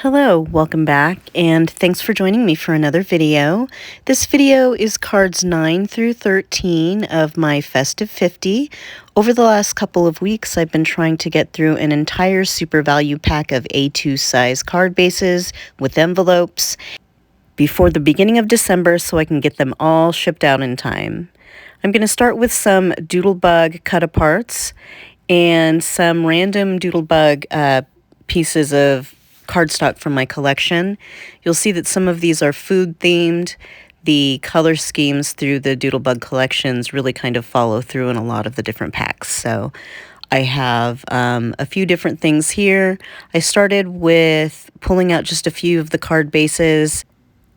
Hello, welcome back, and thanks for joining me for another video. This video is cards 9 through 13 of my Festive 50. Over the last couple of weeks, I've been trying to get through an entire super value pack of A2 size card bases with envelopes before the beginning of December so I can get them all shipped out in time. I'm going to start with some Doodlebug cut-aparts and some random Doodlebug pieces of cardstock from my collection. You'll see that some of these are food themed. The color schemes through the Doodlebug collections really kind of follow through in a lot of the different packs. So I have a few different things here. I started with pulling out just a few of the card bases.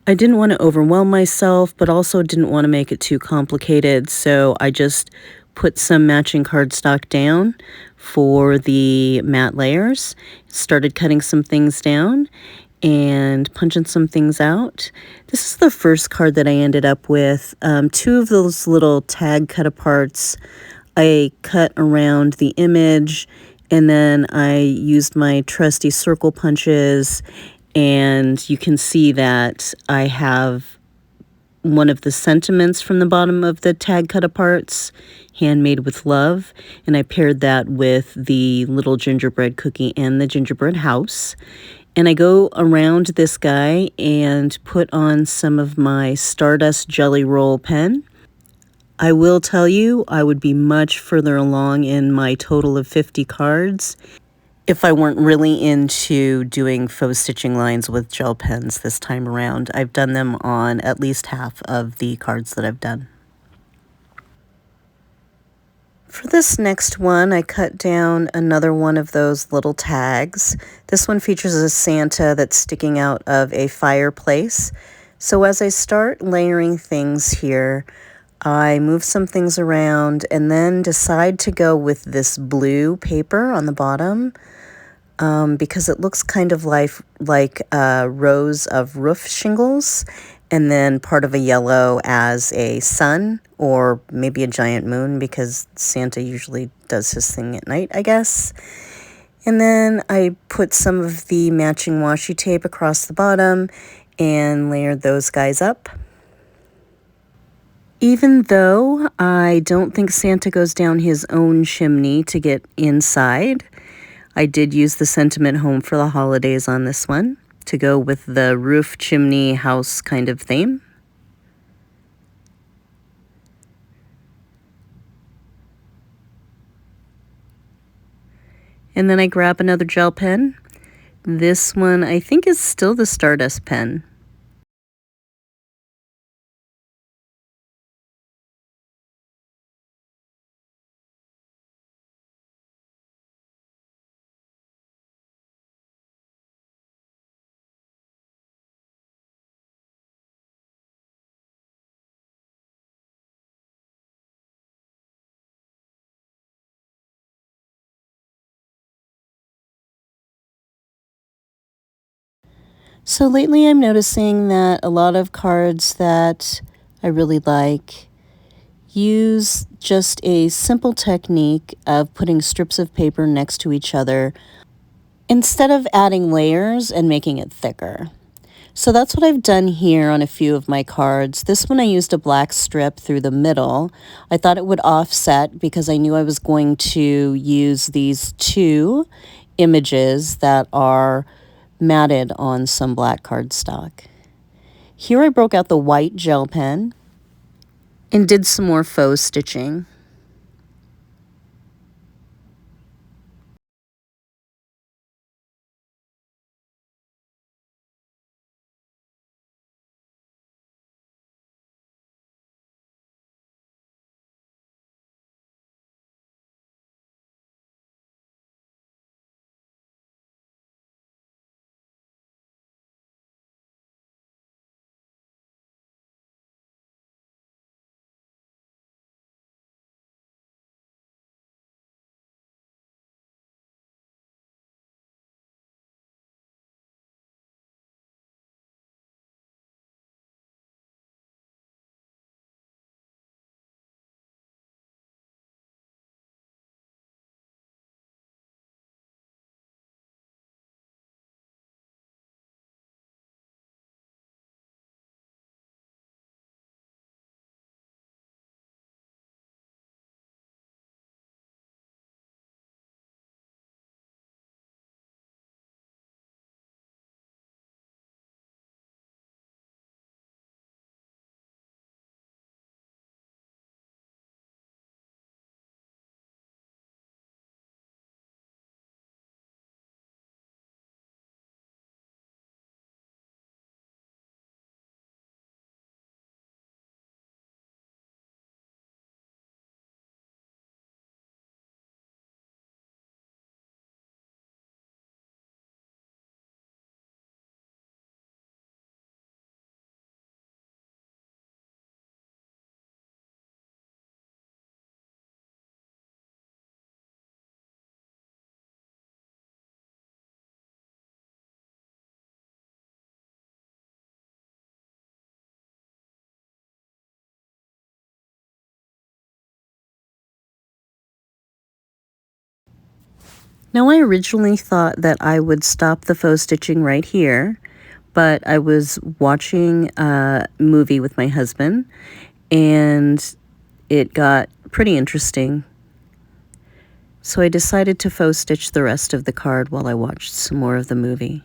I didn't want to overwhelm myself, but also didn't want to make it too complicated, so I just put some matching cardstock down for the matte layers, started cutting some things down and punching some things out. This is the first card that I ended up with. Two of those little tag cut-aparts I cut around the image, and then I used my trusty circle punches, and you can see that I have one of the sentiments from the bottom of the tag cut-aparts, handmade with love, and I paired that with the little gingerbread cookie and the gingerbread house. And I go around this guy and put on some of my Stardust Jelly Roll pen. I will tell you, I would be much further along in my total of 50 cards if I weren't really into doing faux stitching lines with gel pens this time around. I've done them on at least half of the cards that I've done. For this next one, I cut down another one of those little tags. This one features a Santa that's sticking out of a fireplace. So as I start layering things here, I move some things around and then decide to go with this blue paper on the bottom because it looks kind of like rows of roof shingles and then part of a yellow as a sun or maybe a giant moon because Santa usually does his thing at night, I guess. And then I put some of the matching washi tape across the bottom and layered those guys up. Even though I don't think Santa goes down his own chimney to get inside, I did use the sentiment home for the holidays on this one to go with the roof, chimney, house kind of theme. And then I grab another gel pen. This one I think is still the Stardust pen. So lately I'm noticing that a lot of cards that I really like use just a simple technique of putting strips of paper next to each other instead of adding layers and making it thicker. So that's what I've done here on a few of my cards. This one I used a black strip through the middle. I thought it would offset because I knew I was going to use these two images that are matted on some black cardstock. Here I broke out the white gel pen and did some more faux stitching. Now, I originally thought that I would stop the faux stitching right here, but I was watching a movie with my husband, and it got pretty interesting. So I decided to faux stitch the rest of the card while I watched some more of the movie.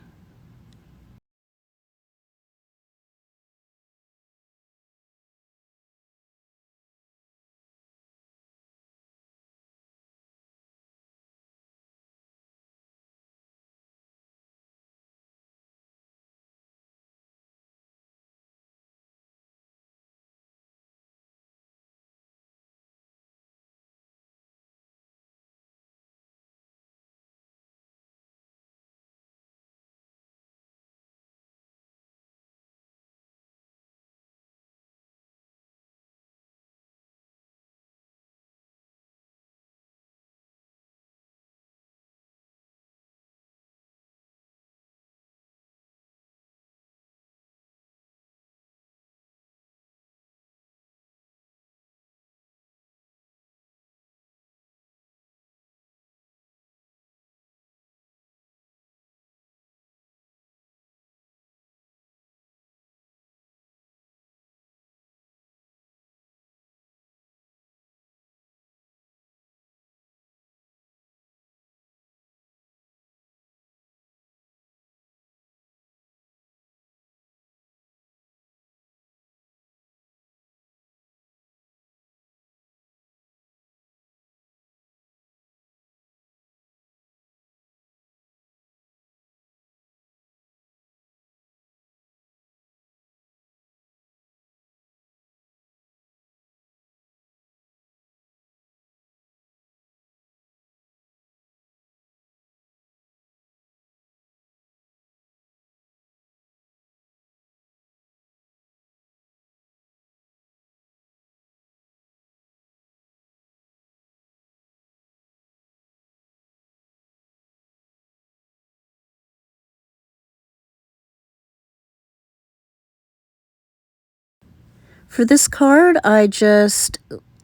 For this card, I just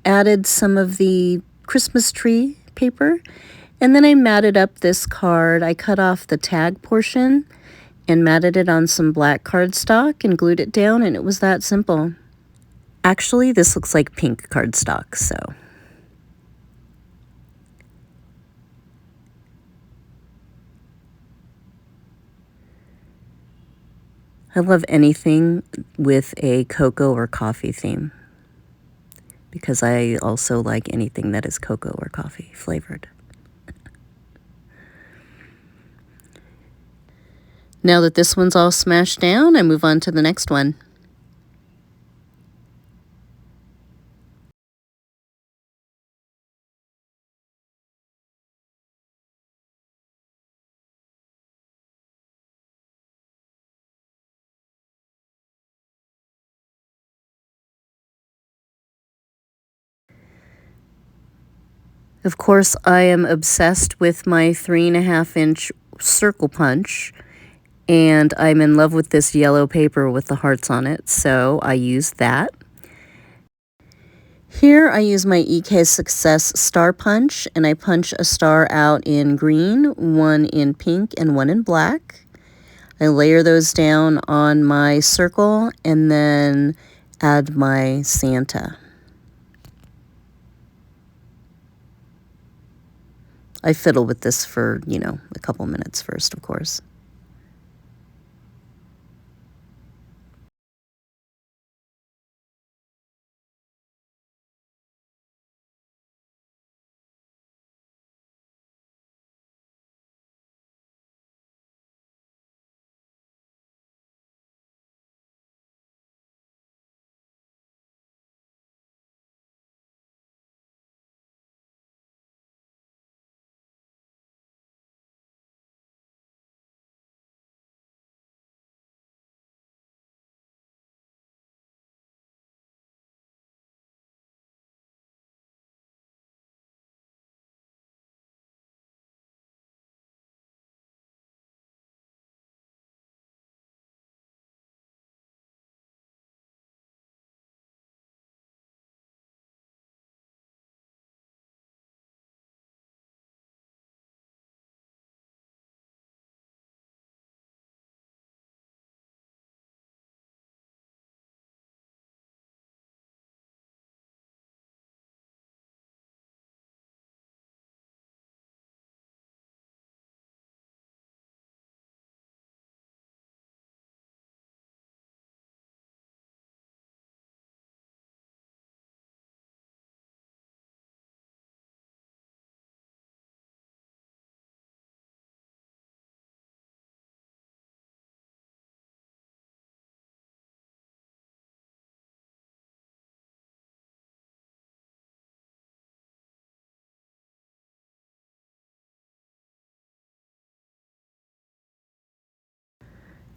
added some of the Christmas tree paper, and then I matted up this card. I cut off the tag portion and matted it on some black cardstock and glued it down, and it was that simple. Actually, this looks like pink cardstock, so. I love anything with a cocoa or coffee theme, because I also like anything that is cocoa or coffee flavored. Now that this one's all smashed down, I move on to the next one. Of course, I am obsessed with my 3.5-inch circle punch, and I'm in love with this yellow paper with the hearts on it, so I use that. Here I use my EK Success star punch, and I punch a star out in green, one in pink, and one in black. I layer those down on my circle and then add my Santa. I fiddle with this for, a couple minutes first, of course.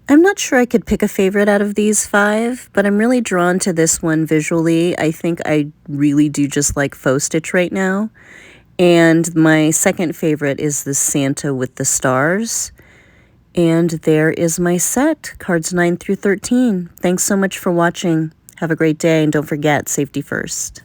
I'm not sure I could pick a favorite out of these 5, but I'm really drawn to this one visually. I think I really do just like faux stitch right now. And my second favorite is the Santa with the stars. And there is my set, cards 9 through 13. Thanks so much for watching. Have a great day, and don't forget, safety first.